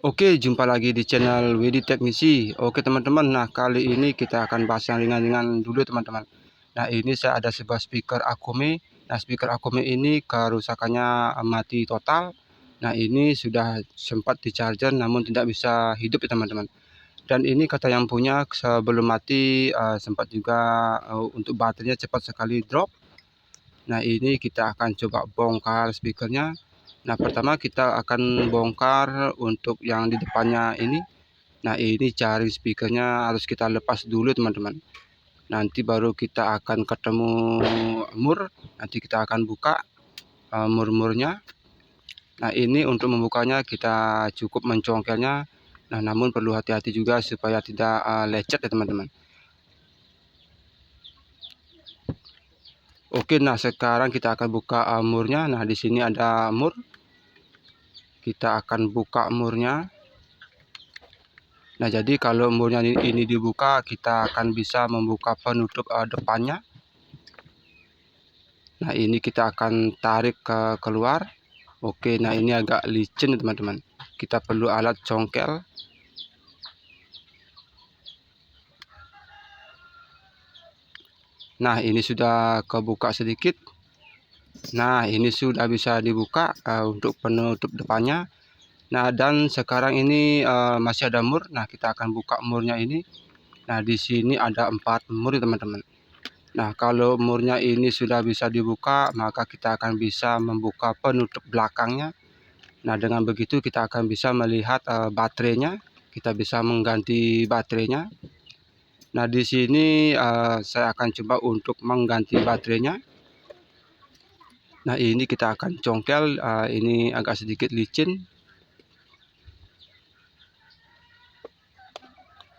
Oke, jumpa lagi di channel Widi Teknisi. Oke teman-teman, nah kali ini kita akan bahas yang ringan-ringan dulu teman-teman. Nah ini saya ada sebuah speaker Akome. Nah speaker Akome ini kerusakannya mati total. Nah ini sudah sempat di charger namun tidak bisa hidup ya teman-teman. Dan ini kata yang punya sebelum mati sempat juga untuk baterainya cepat sekali drop. Nah ini kita akan coba bongkar speakernya. Nah pertama kita akan bongkar untuk yang di depannya ini. Nah ini jaring speakernya harus kita lepas dulu teman-teman. Nanti baru kita akan ketemu mur. Nanti kita akan buka mur-murnya. Nah ini untuk membukanya kita cukup mencongkelnya. Nah namun perlu hati-hati juga supaya tidak lecet ya teman-teman. Oke, nah sekarang kita akan buka murnya. Nah di sini ada mur. Kita akan buka murnya. Nah jadi kalau murnya ini dibuka, kita akan bisa membuka penutup depannya. Nah ini kita akan tarik keluar. Oke, nah ini agak licin teman-teman. Kita perlu alat congkel. Nah ini sudah kebuka sedikit. Nah ini sudah bisa dibuka untuk penutup depannya. Nah dan sekarang ini masih ada mur. Nah kita akan buka murnya ini. Nah di sini ada 4 mur teman-teman. Nah kalau murnya ini sudah bisa dibuka, maka kita akan bisa membuka penutup belakangnya. Nah dengan begitu kita akan bisa melihat baterainya. Kita bisa mengganti baterainya. Nah di sini saya akan coba untuk mengganti baterainya. Nah ini kita akan congkel. Ini agak sedikit licin.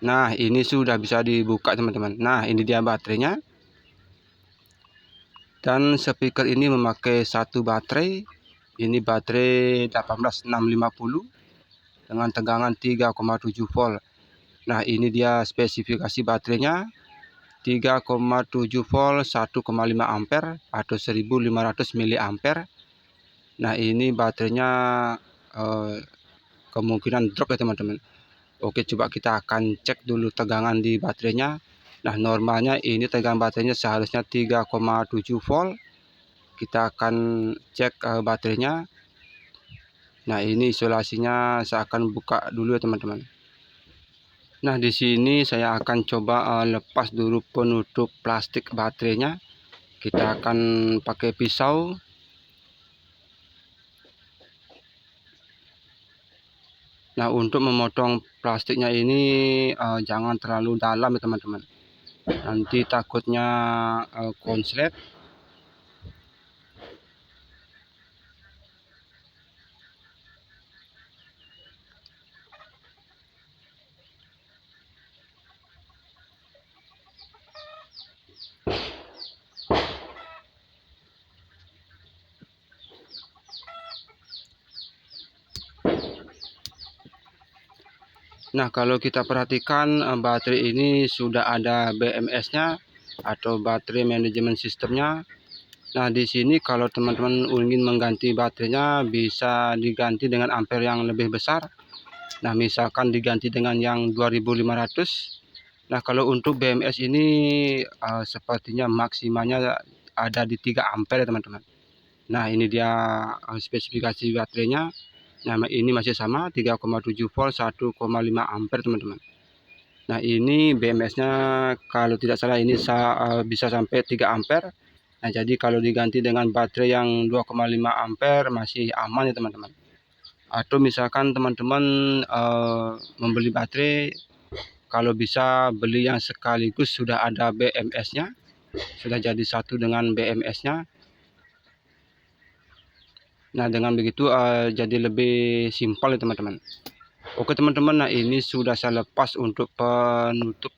Nah ini sudah bisa dibuka teman-teman. Nah ini dia baterainya. Dan speaker ini memakai satu baterai. Ini baterai 18650 dengan tegangan 3,7 volt. Nah ini dia spesifikasi baterainya. 3,7 volt 1,5 ampere atau 1500 mAh. Nah ini baterainya kemungkinan drop ya teman-teman. Oke, coba kita akan cek dulu tegangan di baterainya. Nah normalnya ini tegangan baterainya seharusnya 3,7 volt. Kita akan cek baterainya. Nah ini isolasinya saya akan buka dulu ya teman-teman. Nah di sini saya akan coba lepas dulu penutup plastik baterainya. Kita akan pakai pisau. Nah untuk memotong plastiknya ini jangan terlalu dalam ya teman-teman. Nanti takutnya konslet. Nah kalau kita perhatikan baterai ini sudah ada BMS-nya atau baterai manajemen sistemnya. Nah di sini kalau teman-teman ingin mengganti baterainya bisa diganti dengan ampere yang lebih besar. Nah misalkan diganti dengan yang 2500. Nah kalau untuk BMS ini sepertinya maksimalnya ada di 3 ampere ya teman-teman. Nah ini dia spesifikasi baterainya. Nah ini masih sama 3,7 volt 1,5 ampere teman-teman. Nah ini BMS-nya kalau tidak salah ini bisa sampai 3 ampere. Nah jadi kalau diganti dengan baterai yang 2,5 ampere masih aman ya teman-teman. Atau misalkan teman-teman membeli baterai, kalau bisa beli yang sekaligus sudah ada BMS-nya, sudah jadi satu dengan BMS-nya. Nah dengan begitu jadi lebih simpel ya teman-teman. Oke teman-teman, nah ini sudah saya lepas untuk penutup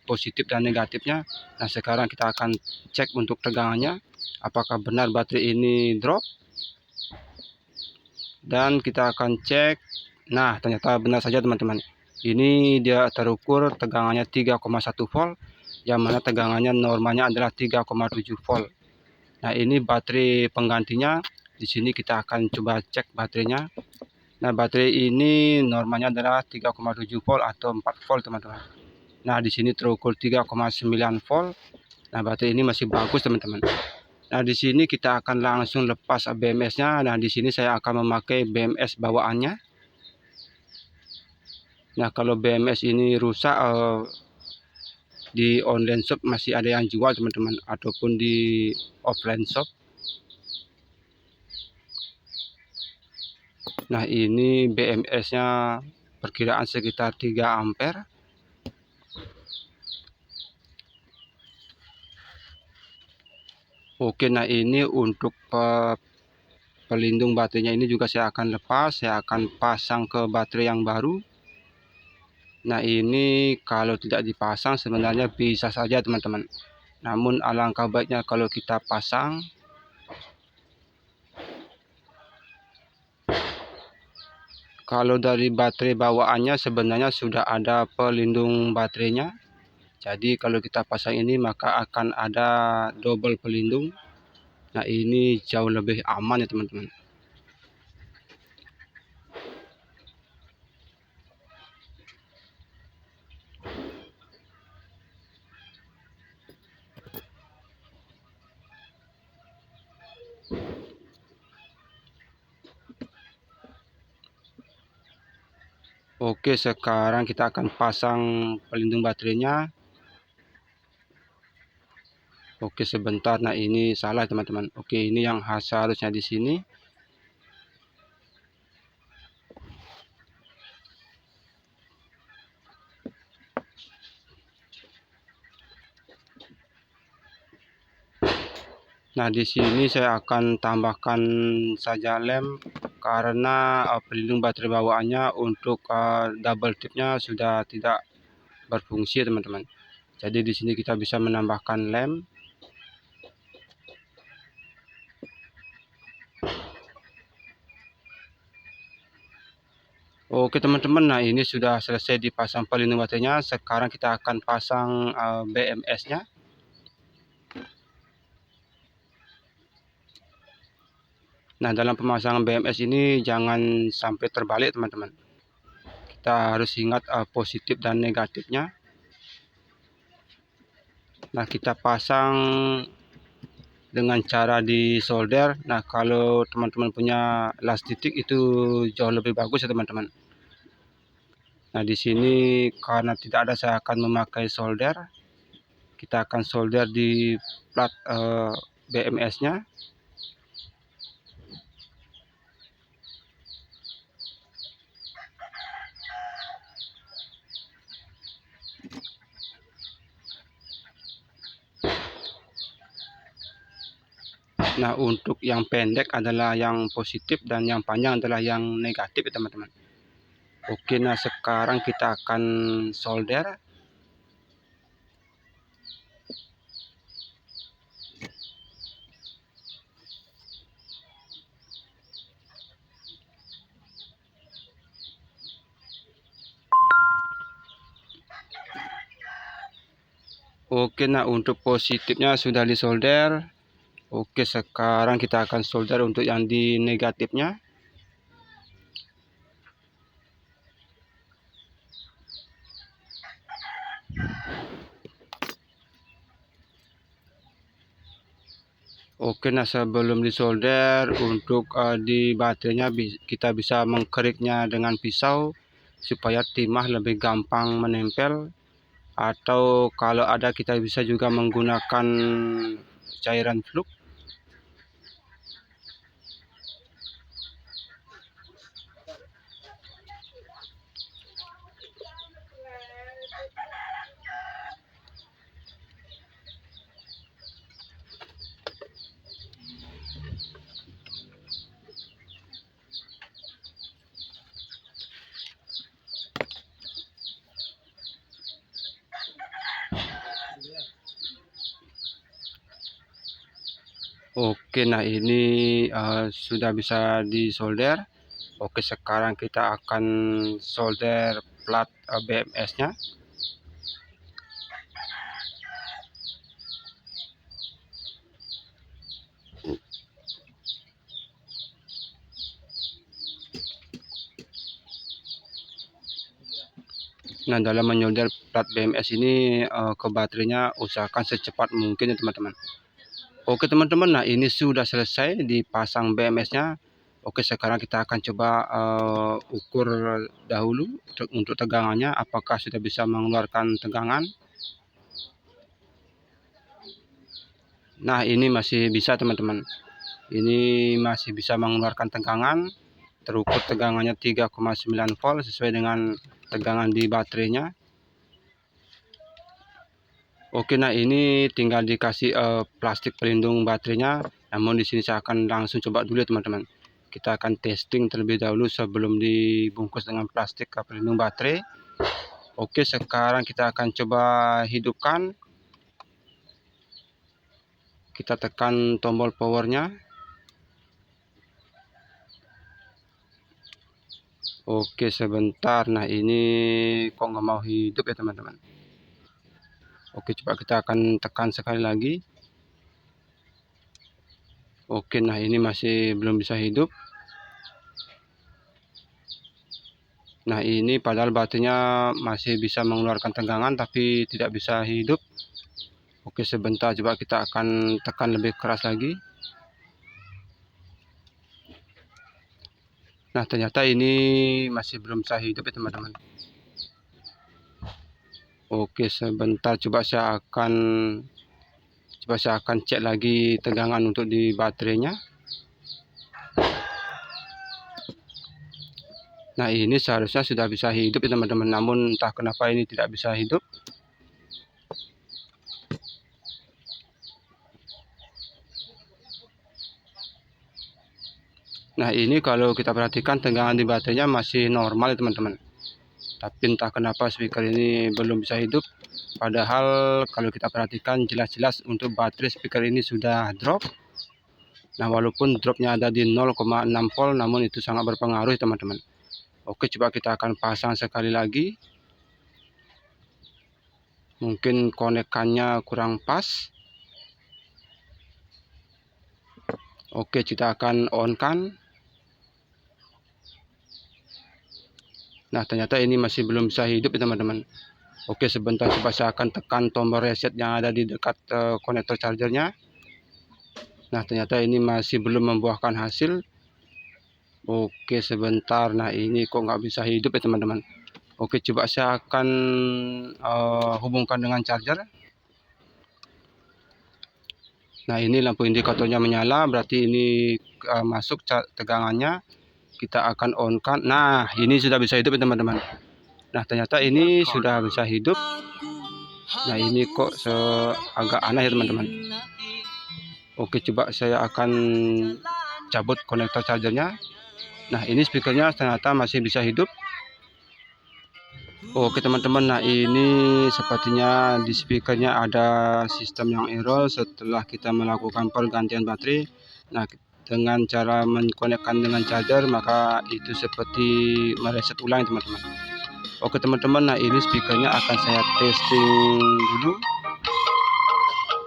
positif dan negatifnya. Nah sekarang kita akan cek untuk tegangannya, apakah benar baterai ini drop. Dan kita akan cek. Nah ternyata benar saja teman-teman. Ini dia terukur tegangannya 3,1 volt, yang mana tegangannya normalnya adalah 3,7 volt. Nah ini baterai penggantinya. Di sini kita akan coba cek baterainya. Nah, baterai ini normalnya adalah 3,7 volt atau 4 volt, teman-teman. Nah, di sini terukur 3,9 volt. Nah, baterai ini masih bagus, teman-teman. Nah, di sini kita akan langsung lepas BMS-nya. Nah, di sini saya akan memakai BMS bawaannya. Nah, kalau BMS ini rusak, di online shop masih ada yang jual, teman-teman, ataupun di offline shop. Nah, ini BMS-nya perkiraan sekitar 3 ampere. Oke, nah ini untuk pelindung baterainya ini juga saya akan lepas, saya akan pasang ke baterai yang baru. Nah, ini kalau tidak dipasang sebenarnya bisa saja, teman-teman. Namun alangkah baiknya kalau kita pasang. Kalau dari baterai bawaannya sebenarnya sudah ada pelindung baterainya. Jadi kalau kita pasang ini maka akan ada double pelindung. Nah, ini jauh lebih aman ya, teman-teman. Oke, sekarang kita akan pasang pelindung baterainya. Oke, sebentar. Nah, ini salah, teman-teman. Oke, ini yang seharusnya di sini. Nah, di sini saya akan tambahkan saja lem karena pelindung baterai bawaannya untuk double tipnya sudah tidak berfungsi, teman-teman. Jadi di sini kita bisa menambahkan lem. Oke, teman-teman, nah ini sudah selesai dipasang pelindung baterainya. Sekarang kita akan pasang BMS-nya. Nah, dalam pemasangan BMS ini jangan sampai terbalik, teman-teman. Kita harus ingat positif dan negatifnya. Nah, kita pasang dengan cara di solder. Nah, kalau teman-teman punya las titik itu jauh lebih bagus ya, teman-teman. Nah, di sini karena tidak ada, saya akan memakai solder. Kita akan solder di plat BMS-nya. Nah, untuk yang pendek adalah yang positif dan yang panjang adalah yang negatif ya, teman-teman. Oke, nah sekarang kita akan solder. Oke, nah untuk positifnya sudah disolder. Oke, sekarang kita akan solder untuk yang di negatifnya. Oke, nah sebelum disolder untuk di baterainya kita bisa mengkeriknya dengan pisau supaya timah lebih gampang menempel, atau kalau ada kita bisa juga menggunakan cairan fluk. Oke, nah ini sudah bisa disolder. Oke, sekarang kita akan solder plat BMS-nya. Nah, dalam menyolder plat BMS ini ke baterainya usahakan secepat mungkin ya teman-teman. Oke teman-teman, nah ini sudah selesai dipasang BMS-nya. Oke, sekarang kita akan coba ukur dahulu untuk tegangannya, apakah sudah bisa mengeluarkan tegangan. Nah, ini masih bisa teman-teman. Ini masih bisa mengeluarkan tegangan. Terukur tegangannya 3,9 volt sesuai dengan tegangan di baterainya. Oke, nah ini tinggal dikasih plastik pelindung baterainya. Namun di sini saya akan langsung coba dulu ya teman-teman. Kita akan testing terlebih dahulu sebelum dibungkus dengan plastik pelindung baterai. Oke, sekarang kita akan coba hidupkan. Kita tekan tombol powernya. Oke, sebentar. Nah, ini kok nggak mau hidup ya teman-teman. Oke, coba kita akan tekan sekali lagi. Oke, nah ini masih belum bisa hidup. Nah, ini padahal baterainya masih bisa mengeluarkan tegangan tapi tidak bisa hidup. Oke, sebentar, coba kita akan tekan lebih keras lagi. Nah, ternyata ini masih belum bisa hidup ya teman-teman. Oke, sebentar, coba saya akan cek lagi tegangan untuk di baterainya. Nah, ini seharusnya sudah bisa hidup ya teman-teman, namun entah kenapa ini tidak bisa hidup. Nah, ini kalau kita perhatikan tegangan di baterainya masih normal ya teman-teman. Tapi entah kenapa speaker ini belum bisa hidup. Padahal kalau kita perhatikan jelas-jelas untuk baterai speaker ini sudah drop. Nah, walaupun dropnya ada di 0,6 volt, namun itu sangat berpengaruh ya teman-teman. Oke, coba kita akan pasang sekali lagi. Mungkin konekannya kurang pas. Oke, kita akan on kan. Nah, ternyata ini masih belum bisa hidup ya teman-teman. Oke, sebentar, coba saya akan tekan tombol reset yang ada di dekat konektor chargernya. Nah, ternyata ini masih belum membuahkan hasil. Oke, sebentar. Nah, ini kok nggak bisa hidup ya teman-teman. Oke, coba saya akan hubungkan dengan charger. Nah, ini lampu indikatornya menyala, berarti ini masuk tegangannya. Kita akan on kan. Nah, ini sudah bisa hidup ya teman-teman. Nah, ternyata ini sudah bisa hidup. Nah, ini kok agak aneh ya teman-teman. Oke, coba saya akan cabut konektor chargernya. Nah, ini speakernya ternyata masih bisa hidup. Oke teman-teman, nah ini sepertinya di speakernya ada sistem yang error setelah kita melakukan pergantian baterai. Nah, dengan cara mengkonekkan dengan charger maka itu seperti mereset ulang teman-teman. Oke teman-teman, nah ini speakernya akan saya testing dulu.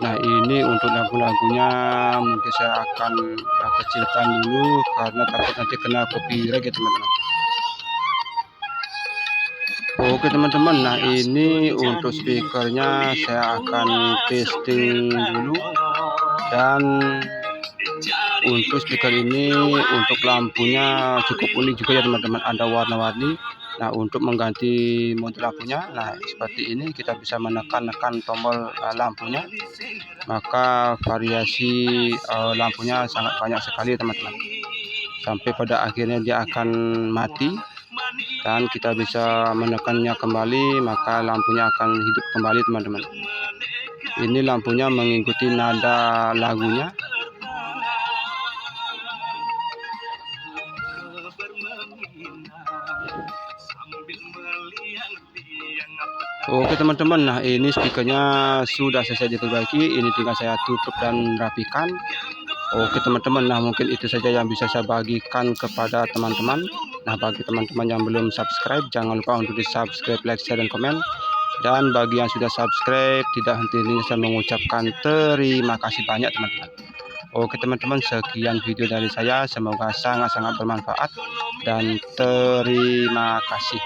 Nah, ini untuk lagu-lagunya mungkin saya akan kecilkan dulu karena takut nanti kena copyright ya teman-teman. Oke teman-teman, nah ini untuk speakernya saya akan testing dulu. Dan untuk speaker ini untuk lampunya cukup unik juga ya teman-teman, ada warna-warni. Nah, untuk mengganti mode lampunya, nah seperti ini kita bisa menekan tombol lampunya, maka variasi lampunya sangat banyak sekali teman-teman, sampai pada akhirnya dia akan mati. Dan kita bisa menekannya kembali, maka lampunya akan hidup kembali teman-teman. Ini lampunya mengikuti nada lagunya. Oke teman-teman, nah ini speakernya sudah selesai diperbaiki. Ini tinggal saya tutup dan rapikan. Oke teman-teman, nah mungkin itu saja yang bisa saya bagikan kepada teman-teman. Nah, bagi teman-teman yang belum subscribe, jangan lupa untuk di subscribe, like, share, dan komen. Dan bagi yang sudah subscribe, tidak henti-hentinya saya mengucapkan terima kasih banyak teman-teman. Oke teman-teman, sekian video dari saya, semoga sangat-sangat bermanfaat dan terima kasih.